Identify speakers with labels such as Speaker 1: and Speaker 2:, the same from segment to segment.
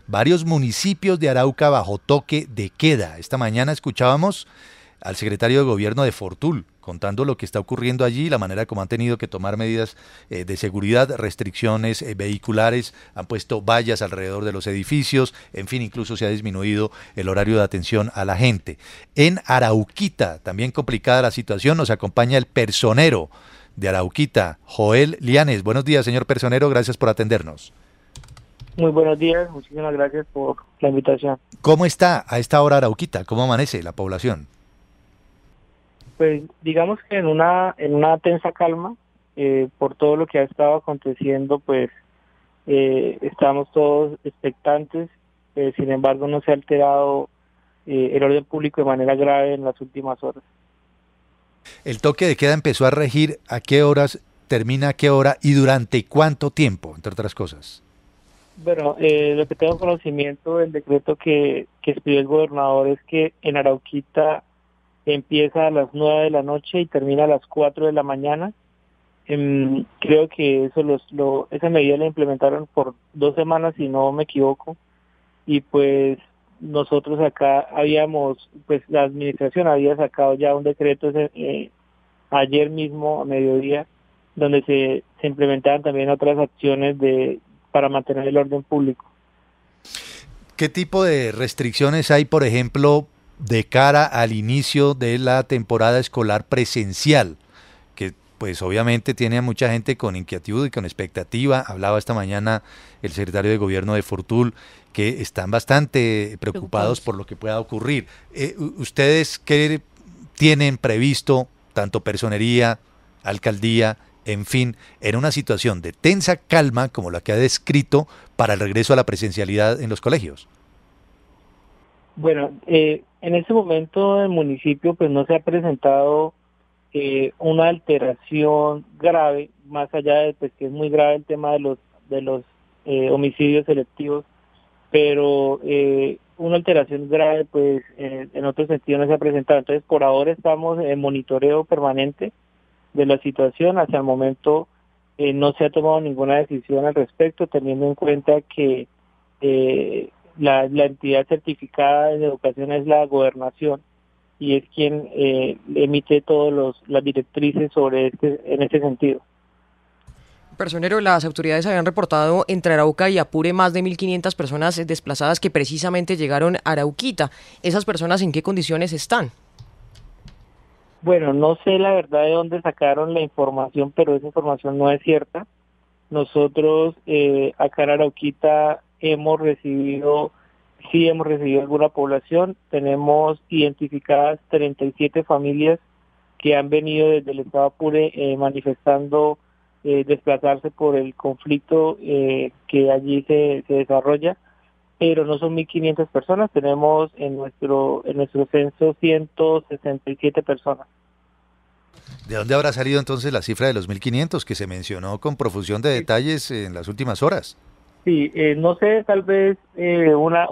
Speaker 1: varios municipios de Arauca bajo toque de queda. Esta mañana escuchábamos al secretario de Gobierno de Fortul contando lo que está ocurriendo allí, la manera como han tenido que tomar medidas de seguridad, restricciones vehiculares, han puesto vallas alrededor de los edificios, en fin, incluso se ha disminuido el horario de atención a la gente. En Arauquita, también complicada la situación, nos acompaña el personero de Arauquita, Joel Lianes. Buenos días, señor personero, gracias por atendernos.
Speaker 2: Muy buenos días, muchísimas gracias por la invitación.
Speaker 1: ¿Cómo está a esta hora Arauquita? ¿Cómo amanece la población?
Speaker 2: Pues digamos que en una tensa calma, por todo lo que ha estado aconteciendo, pues estamos todos expectantes, sin embargo no se ha alterado el orden público de manera grave en las últimas horas.
Speaker 1: El toque de queda empezó a regir ¿a qué horas, termina a qué hora y durante cuánto tiempo, entre otras cosas?
Speaker 2: Bueno, lo que tengo conocimiento del decreto que expidió el gobernador es que en Arauquita empieza a las 9 de la noche y termina a las 4 de la mañana. Creo que esa medida la implementaron por 2 semanas, si no me equivoco, y pues nosotros acá pues la administración había sacado ya un decreto ayer mismo a mediodía, donde se implementaban también otras acciones para mantener el orden público.
Speaker 1: ¿Qué tipo de restricciones hay, por ejemplo, de cara al inicio de la temporada escolar presencial? Que pues obviamente tiene a mucha gente con inquietud y con expectativa. Hablaba esta mañana el secretario de Gobierno de Fortul, que están bastante preocupados por lo que pueda ocurrir. ¿Ustedes qué tienen previsto, tanto personería, alcaldía, en fin, en una situación de tensa calma como la que ha descrito para el regreso a la presencialidad en los colegios?
Speaker 2: Bueno, en este momento el municipio pues no se ha presentado una alteración grave, más allá de pues, que es muy grave el tema de los homicidios selectivos, pero una alteración grave pues en otro sentido no se ha presentado. Entonces por ahora estamos en monitoreo permanente de la situación. Hasta el momento no se ha tomado ninguna decisión al respecto, teniendo en cuenta que la entidad certificada en educación es la gobernación y es quien emite todas las directrices en este sentido.
Speaker 3: Personero, las autoridades habían reportado entre Arauca y Apure más de 1.500 personas desplazadas que precisamente llegaron a Arauquita. ¿Esas personas en qué condiciones están?
Speaker 2: Bueno, no sé la verdad de dónde sacaron la información, pero esa información no es cierta. Nosotros acá en Arauquita sí hemos recibido alguna población. Tenemos identificadas 37 familias que han venido desde el estado Apure manifestando desplazarse por el conflicto que allí se desarrolla, pero no son 1.500 personas. Tenemos en nuestro censo 167 personas.
Speaker 1: ¿De dónde habrá salido entonces la cifra de los 1.500 que se mencionó con profusión de detalles en las últimas horas?
Speaker 2: Sí, no sé, tal vez una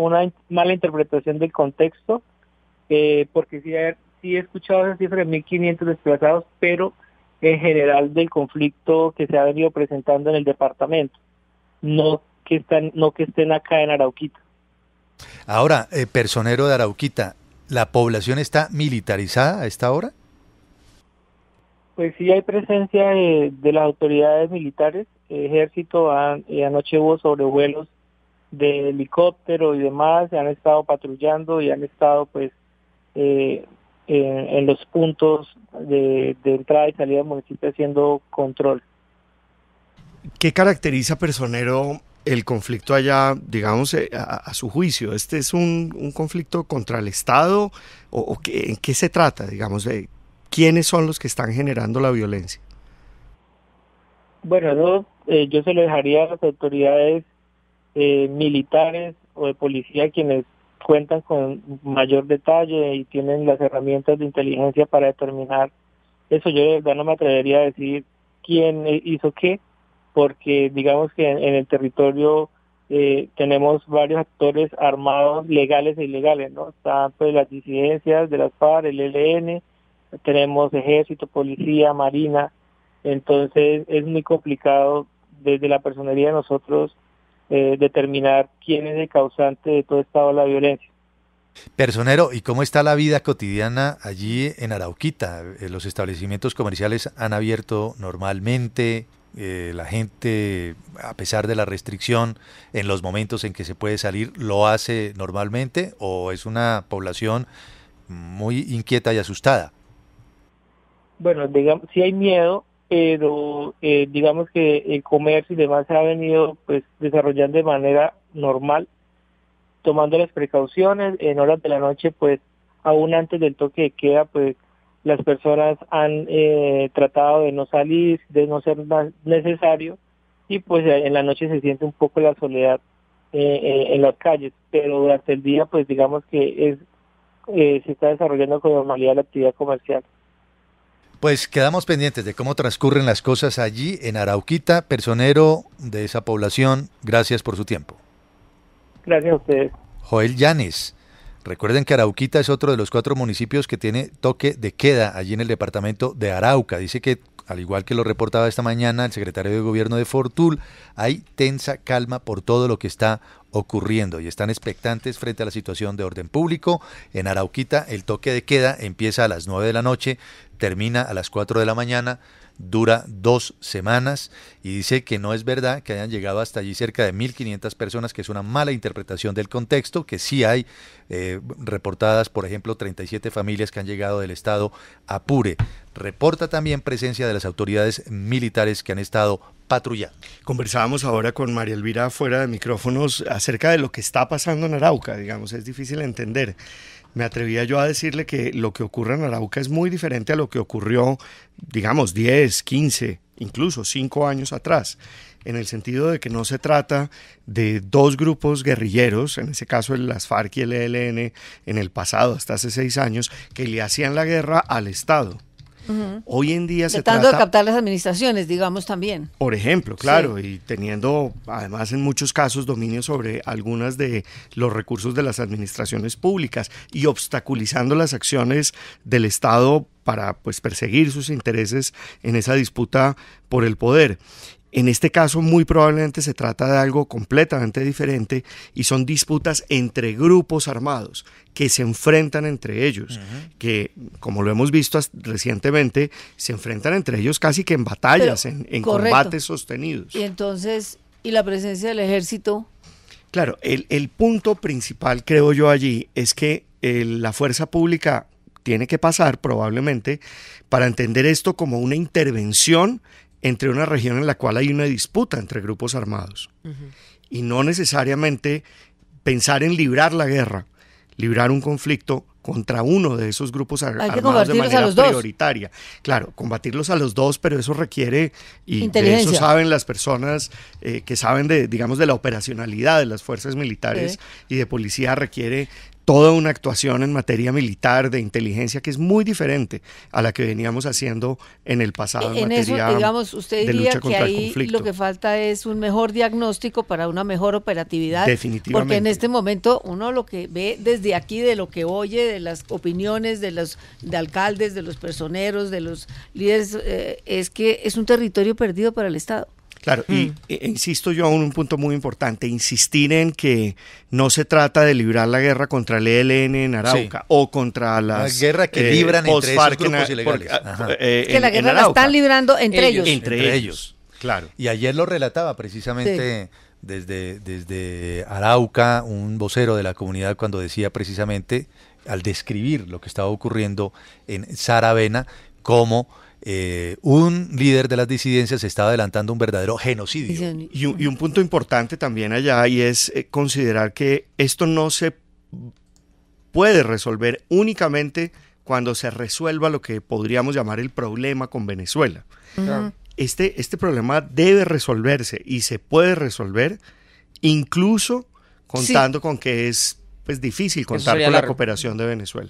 Speaker 2: mala interpretación del contexto, porque sí he escuchado esa cifra de 1.500 desplazados, pero en general del conflicto que se ha venido presentando en el departamento, no que estén acá en Arauquita.
Speaker 1: Ahora, personero de Arauquita, ¿la población está militarizada a esta hora?
Speaker 2: Pues sí hay presencia de las autoridades militares, ejército, anoche hubo sobrevuelos de helicóptero y demás, se han estado patrullando y han estado pues en los puntos de entrada y salida del municipio haciendo control.
Speaker 4: ¿Qué caracteriza, personero, el conflicto allá, digamos, a su juicio? ¿Este es un conflicto contra el Estado o en qué se trata, digamos, de quiénes son los que están generando la violencia?
Speaker 2: Bueno, yo se lo dejaría a las autoridades militares o de policía, quienes cuentan con mayor detalle y tienen las herramientas de inteligencia para determinar eso. Yo de verdad no me atrevería a decir quién hizo qué, porque digamos que en el territorio tenemos varios actores armados, legales e ilegales, ¿no? Están pues las disidencias de las FARC, el ELN, tenemos ejército, policía, marina. Entonces es muy complicado desde la personería de nosotros determinar quién es el causante de todo esta ola de violencia.
Speaker 1: Personero, ¿y cómo está la vida cotidiana allí en Arauquita? ¿Los establecimientos comerciales han abierto normalmente? La gente, a pesar de la restricción, en los momentos en que se puede salir, ¿lo hace normalmente o es una población muy inquieta y asustada?
Speaker 2: Bueno, digamos, sí hay miedo, pero digamos que el comercio y demás se ha venido pues desarrollando de manera normal, tomando las precauciones. En horas de la noche, pues aún antes del toque de queda, pues las personas han tratado de no salir, de no ser más necesario, y pues en la noche se siente un poco la soledad en las calles, pero durante el día pues digamos que se está desarrollando con normalidad la actividad comercial.
Speaker 1: Pues quedamos pendientes de cómo transcurren las cosas allí en Arauquita. Personero de esa población, gracias por su tiempo.
Speaker 2: Gracias a ustedes.
Speaker 1: Joel Llanes. Recuerden que Arauquita es otro de los 4 municipios que tiene toque de queda allí en el departamento de Arauca. Dice que, al igual que lo reportaba esta mañana el secretario de Gobierno de Fortul, hay tensa calma por todo lo que está ocurriendo y están expectantes frente a la situación de orden público. En Arauquita el toque de queda empieza a las 9 de la noche, termina a las 4 de la mañana, dura 2 semanas y dice que no es verdad que hayan llegado hasta allí cerca de 1.500 personas, que es una mala interpretación del contexto, que sí hay reportadas, por ejemplo, 37 familias que han llegado del estado Apure. Reporta también presencia de las autoridades militares que han estado patrullando.
Speaker 4: Conversábamos ahora con María Elvira fuera de micrófonos acerca de lo que está pasando en Arauca, digamos, es difícil entender. Me atrevía yo a decirle que lo que ocurre en Arauca es muy diferente a lo que ocurrió, digamos, 10, 15, incluso 5 años atrás, en el sentido de que no se trata de 2 grupos guerrilleros, en ese caso las FARC y el ELN, en el pasado, hasta hace 6 años, que le hacían la guerra al Estado. Hoy en día se
Speaker 5: tratando
Speaker 4: trata
Speaker 5: de captar las administraciones, digamos, también.
Speaker 4: Por ejemplo, claro, sí. Y teniendo además en muchos casos dominio sobre algunas de los recursos de las administraciones públicas y obstaculizando las acciones del Estado para pues perseguir sus intereses en esa disputa por el poder. En este caso, muy probablemente se trata de algo completamente diferente y son disputas entre grupos armados que se enfrentan entre ellos, que, como lo hemos visto recientemente, se enfrentan entre ellos casi que en batallas, en combates sostenidos.
Speaker 5: Y entonces, ¿y la presencia del ejército?
Speaker 4: Claro, el punto principal, creo yo, allí es que la fuerza pública tiene que pasar, probablemente, para entender esto como una intervención entre una región en la cual hay una disputa entre grupos armados. Y no necesariamente pensar en librar la guerra, librar un conflicto contra uno de esos grupos armados de manera prioritaria. Claro, combatirlos a los dos, pero eso requiere, y de eso saben las personas que saben de, digamos, de la operacionalidad de las fuerzas militares y de policía, requiere toda una actuación en materia militar, de inteligencia, que es muy diferente a la que veníamos haciendo en el pasado en materia
Speaker 5: eso, digamos, usted
Speaker 4: de lucha contra
Speaker 5: que ahí
Speaker 4: el conflicto.
Speaker 5: Lo que falta es un mejor diagnóstico para una mejor operatividad.
Speaker 4: Definitivamente.
Speaker 5: Porque en este momento uno lo que ve desde aquí, de lo que oye, de las opiniones de los alcaldes, de los personeros, de los líderes, es que es un territorio perdido para el Estado.
Speaker 4: Claro, y insisto yo en un punto muy importante, insistir en que no se trata de librar la guerra contra el ELN en Arauca o contra las...
Speaker 1: La guerra que libran entre esos grupos ilegales.
Speaker 5: Que la guerra la están librando entre ellos.
Speaker 4: Entre ellos, claro.
Speaker 1: Y ayer lo relataba precisamente desde Arauca, un vocero de la comunidad, cuando decía precisamente, al describir lo que estaba ocurriendo en Saravena, cómo un líder de las disidencias estaba adelantando un verdadero genocidio.
Speaker 4: Y un punto importante también allá, y es considerar que esto no se puede resolver únicamente cuando se resuelva lo que podríamos llamar el problema con Venezuela. Este problema debe resolverse y se puede resolver incluso contando con que es pues difícil contar con la cooperación de Venezuela.